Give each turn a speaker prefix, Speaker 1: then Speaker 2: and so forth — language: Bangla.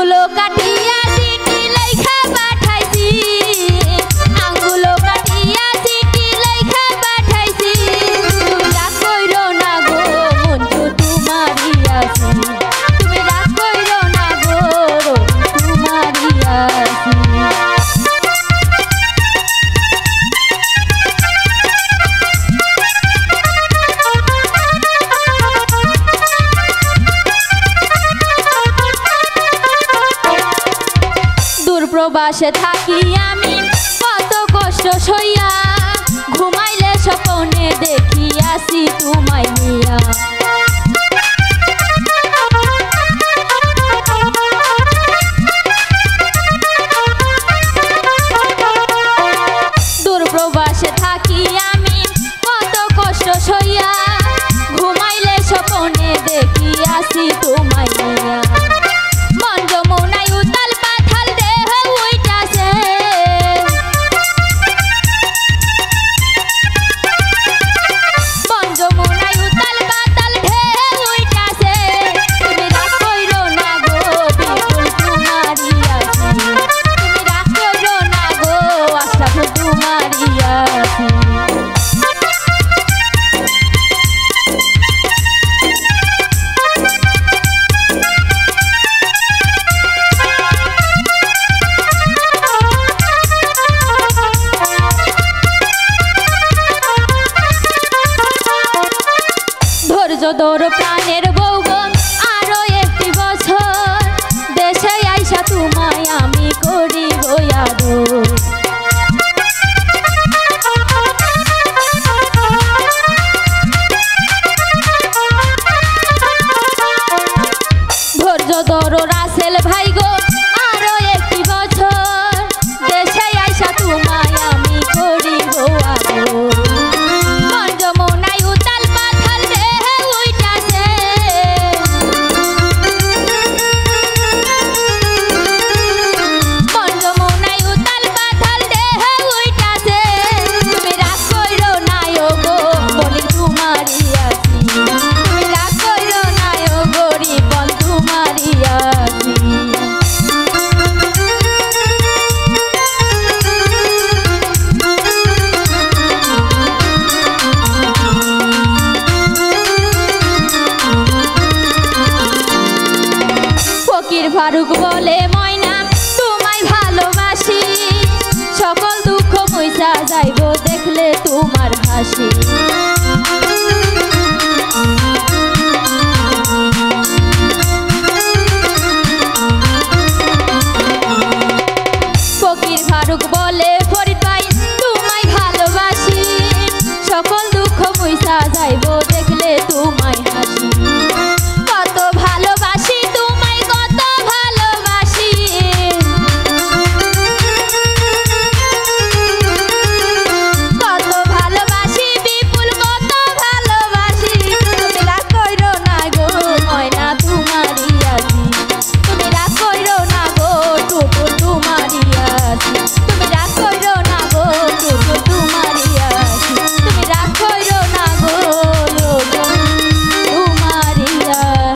Speaker 1: আঙ্গুলো কাটিয়া চিঠি লেখা পাঠাইছি, আঙ্গুলো কাটিয়া চিঠি লেখা পাঠাইছি। তুমি রাগ কইরো না গো বন্ধু তোমারই আছি, তুমি রাগ কইরো না গো তোমারই আছি। প্রবাসে থাকি আমি কত কষ্ট সইয়া, ঘুমাইলে স্বপ্নে দেখি আসি তোমায় নিয়া। দূর প্রবাসে থাকি আমি কত কষ্ট সইয়া, ঘুমাইলে স্বপ্নে দেখি আসি তোমায় নিয়া। মন যমুনায় উতাল পাথাল দেহ উইটাছে, মন যমুনায় উতাল পাতাল দেহ উইটাছে। তুমি রাগ কইরো না গো বিপুল তোমারই আছি, তুমি রাগ কইরো না গো আশরাফ তোমারই আছি। ধৈর্য প্রাণের বৌগন আরো একটি বছর, দেশে আইসা তোমায় আমি করিব আদর। ধৈর্য ধরো রাসেল ভাই গো আরো একটি বছর, দেশে আইসা তোমায় আমি করিব আদর। ফারুক বলে ময়না তোমায় ভালোবাসি, সকল দুঃখ মুইসা যাইব দেখলে তোমার হাসি। ফকির ফারুক বলে ফরিদ ভাই তোমায় ভালোবাসি, সকল দুঃখ মুইসা যাইব দেখলে তুমি